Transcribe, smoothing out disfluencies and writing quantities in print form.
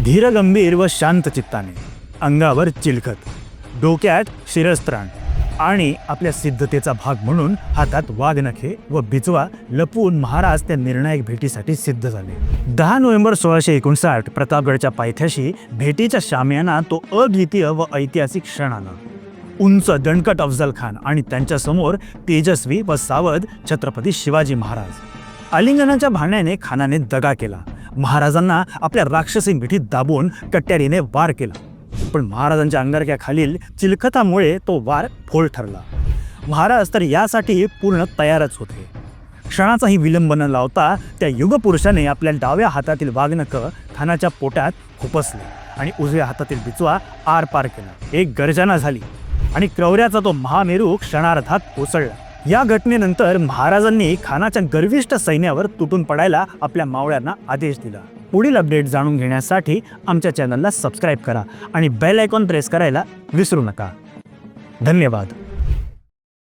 धीरगंभीर व शांत चित्ताने, अंगावर चिलखत, डोक्यात शिरस्त्राण आणि आपल्या सिद्धतेचा भाग म्हणून हातात वाघनखे व बिचवा लपवून महाराज त्या निर्णायक भेटीसाठी सिद्ध झाले. 10 नोव्हेंबर 1659 प्रतापगडच्या पायथ्याशी भेटीच्या शामियाना तो अद्वितीय व ऐतिहासिक क्षण आला. उंच दणकट अफजल खान आणि त्यांच्या समोर तेजस्वी व सावध छत्रपती शिवाजी महाराज. आलिंगनाच्या भाण्याने खानाने दगा केला. महाराजांना आपल्या राक्षसी मिठीत दाबून कट्यारीने वार केला, पण महाराजांच्या अंगारक्याखालील चिलखतामुळे तो वार फोल ठरला. महाराज तर यासाठी पूर्ण तयारच होते. क्षणाचाही विलंब न लावता त्या युगपुरुषाने आपल्या डाव्या हातातील वाघनख खानाच्या पोटात खुपसले आणि उजव्या हातातील बिचवा आर पार केला. एक गर्जना झाली आणि क्रौर्याचा तो महामेरू क्षणार्धात कोसळला. या घटनेनंतर महाराजांनी खानाच्या गर्विष्ठ सैन्यावर तुटून पडायला आपल्या मावळ्यांना आदेश दिला. पुढील अपडेट जाणून घेण्यासाठी आमच्या चॅनलला सबस्क्राईब करा आणि बेल आयकॉन प्रेस करायला विसरू नका. धन्यवाद.